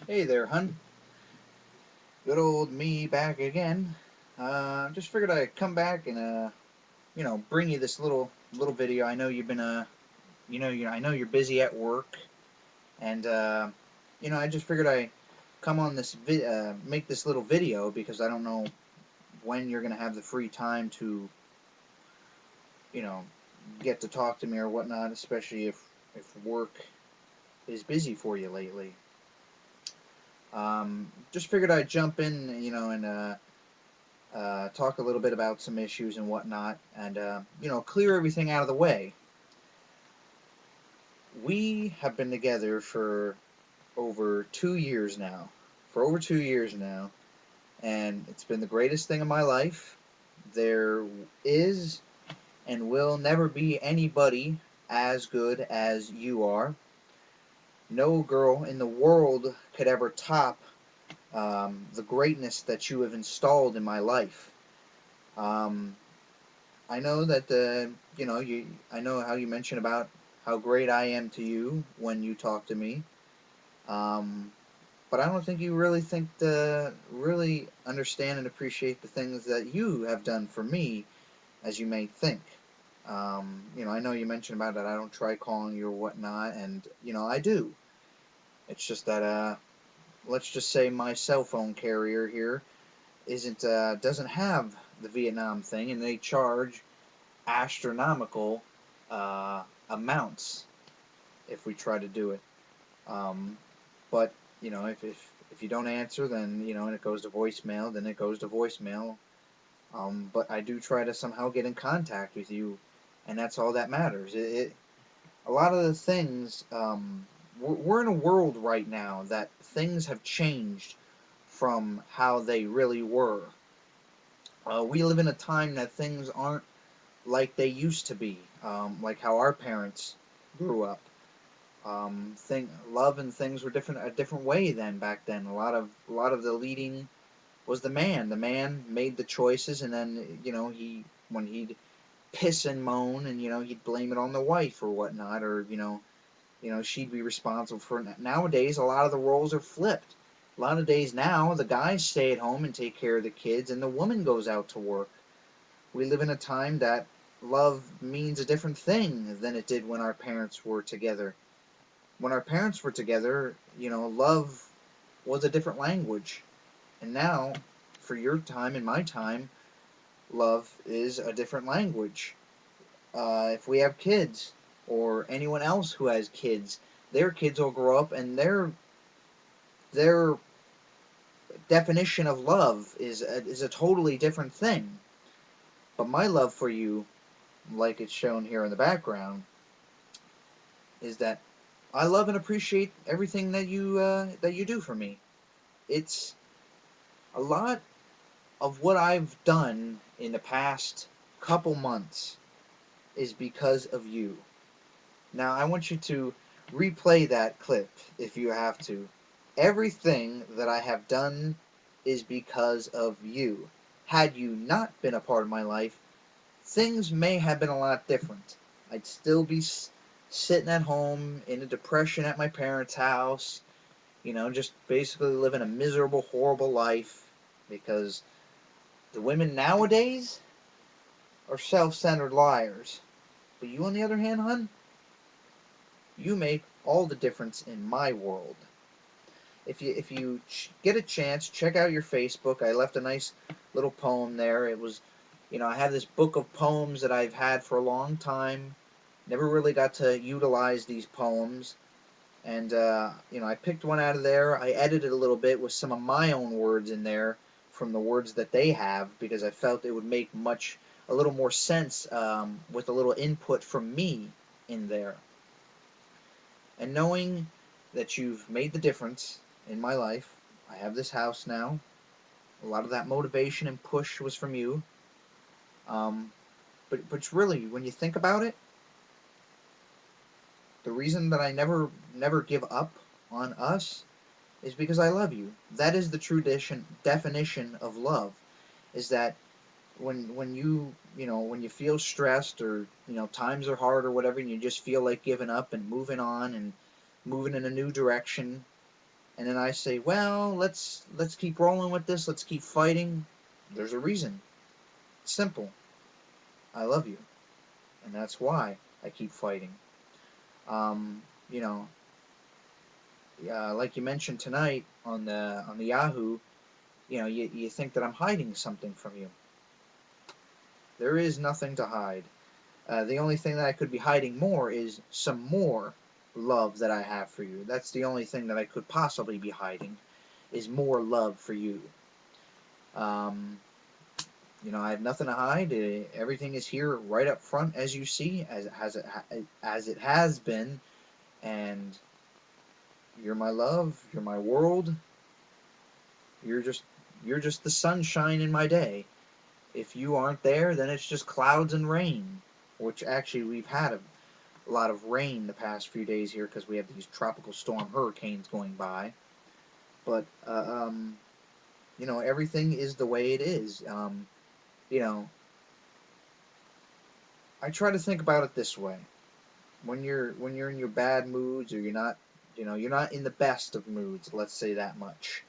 Hey there, hun. Good old me back again. Just figured I'd come back and bring you this little video. I know you've been I know you're busy at work, and I just figured I come on make this little video because I don't know when you're gonna have the free time to, you know, get to talk to me or whatnot, especially if work is busy for you lately. Just figured I'd jump in, and talk a little bit about some issues and whatnot, and clear everything out of the way. We have been together for over 2 years now. For over 2 years now, and it's been the greatest thing in my life. There is and will never be anybody as good as you are. No girl in the world could ever top the greatness that you have installed in my life. Um, I know that I know how you mentioned about how great I am to you when you talk to me. Um, but I don't think you really really understand and appreciate the things that you have done for me as you may think. I know you mentioned about that I don't try calling you or whatnot, and I do. It's just that let's just say my cell phone carrier here isn't doesn't have the Vietnam thing, and they charge astronomical amounts if we try to do it. Um, but if you don't answer, then and it goes to voicemail, then it goes to voicemail. But I do try to somehow get in contact with you, and that's all that matters. A lot of the things we're in a world right now that things have changed from how they really were. We live in a time that things aren't like they used to be, like how our parents grew up. Love and things were a different way then. Back then, a lot of the leading was the man. The man made the choices, and then he when he'd piss and moan, and he'd blame it on the wife or whatnot, or she'd be responsible for it. Nowadays, a lot of the roles are flipped. A lot of days now, the guys stay at home and take care of the kids, and the woman goes out to work. We live in a time that love means a different thing than it did when our parents were together. When our parents were together, love was a different language. And now, for your time and my time, love is a different language. If we have kids, or anyone else who has kids, their kids will grow up and their definition of love is a totally different thing. But my love for you, like it's shown here in the background, is that I love and appreciate everything that you do for me. It's a lot of what I've done in the past couple months is because of you. Now I want you to replay that clip if you have to. Everything that I have done is because of you. Had you not been a part of my life, things may have been a lot different. I'd still be sitting at home in a depression at my parents' house, just basically living a miserable, horrible life because the women nowadays are self centered liars. But you, on the other hand, hun, you make all the difference in my world. If you get a chance, check out your Facebook. I left a nice little poem there. It was, I have this book of poems that I've had for a long time. Never really got to utilize these poems, and I picked one out of there. I edited a little bit with some of my own words in there from the words that they have because I felt it would make a little more sense with a little input from me in there. And knowing that you've made the difference in my life, I have this house now. A lot of that motivation and push was from you. Um, but really, when you think about it, the reason that I never give up on us is because I love you. That is the true definition of love. Is that when you feel stressed or times are hard or whatever, and you just feel like giving up and moving on and moving in a new direction, and then I say, well, let's keep rolling with this, let's keep fighting, there's a reason. It's simple. I love you, and that's why I keep fighting. Um, you know, like you mentioned tonight on the Yahoo, you think that I'm hiding something from you. There is nothing to hide. The only thing that I could be hiding more is some more love that I have for you. That's the only thing that I could possibly be hiding, is more love for you. Um, I have nothing to hide. Everything is here right up front, as you see, as it has been, and you're my love. You're my world. You're just you're just the sunshine in my day. If you aren't there, then it's just clouds and rain, which actually we've had a lot of rain the past few days here because we have these tropical storm hurricanes going by. But everything is the way it is. You know, I try to think about it this way: when you're in your bad moods, or you're not in the best of moods. Let's say that much.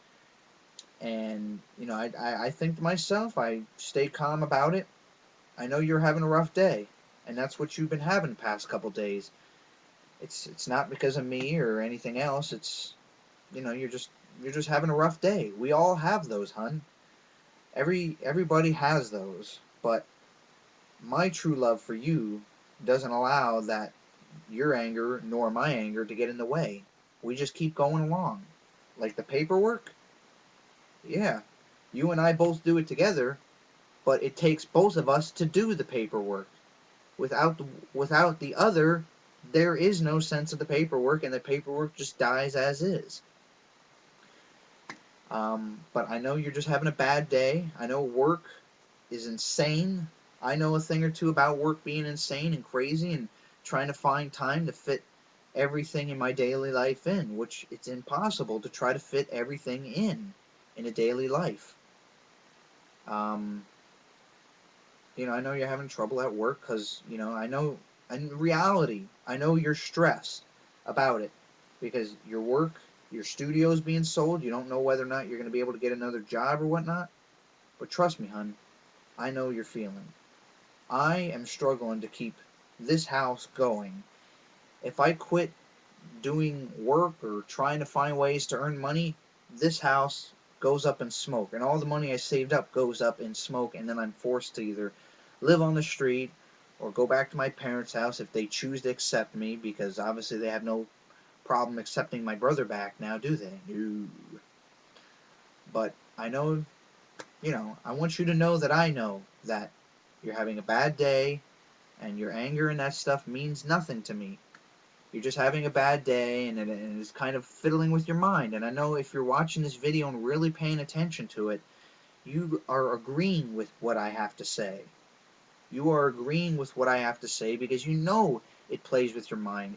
And I think to myself, I stay calm about it. I know you're having a rough day, and that's what you've been having the past couple days. It's not because of me or anything else. It's you're just having a rough day. We all have those, hun. Everybody has those. But my true love for you doesn't allow that your anger nor my anger to get in the way. We just keep going along. Like the paperwork, yeah. You and I both do it together, but it takes both of us to do the paperwork. Without without the other, there is no sense of the paperwork, and the paperwork just dies as is. But I know you're just having a bad day. I know work is insane. I know a thing or two about work being insane and crazy, and trying to find time to fit everything in my daily life in, which it's impossible to try to fit everything in a daily life. Um, I know you're having trouble at work because, I know, in reality, I know you're stressed about it because your work, your studio is being sold. You don't know whether or not you're going to be able to get another job or whatnot. But trust me, hun, I know you're feeling. I am struggling to keep this house going. If I quit doing work or trying to find ways to earn money, this house goes up in smoke, and all the money I saved up goes up in smoke, and then I'm forced to either live on the street or go back to my parents' house if they choose to accept me, because obviously they have no problem accepting my brother back now, do they? No. But I know, I want you to know that you're having a bad day, and your anger and that stuff means nothing to me. You're just having a bad day, and it's kind of fiddling with your mind. And I know if you're watching this video and really paying attention to it, you are agreeing with what I have to say. You are agreeing with what I have to say because you know it plays with your mind.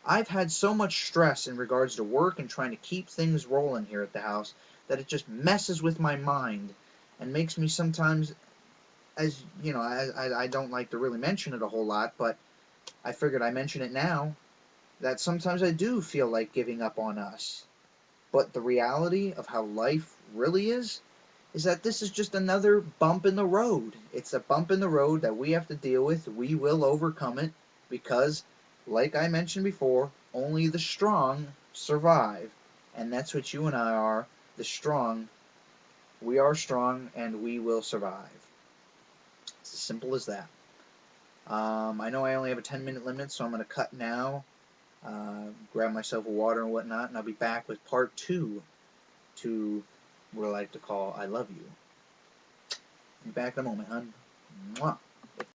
I've had so much stress in regards to work and trying to keep things rolling here at the house that it just messes with my mind and makes me sometimes, as you know, I don't like to really mention it a whole lot, but I figured I mention it now, that sometimes I do feel like giving up on us. But the reality of how life really is that this is just another bump in the road. It's a bump in the road that we have to deal with. We will overcome it because, like I mentioned before, only the strong survive. And that's what you and I are, the strong. We are strong and we will survive. It's as simple as that. I know I only have a 10-minute limit, so I'm going to cut now. Grab myself a water and whatnot, and I'll be back with part 2 to what I like to call I Love You. Be back in a moment, hun. Mwah.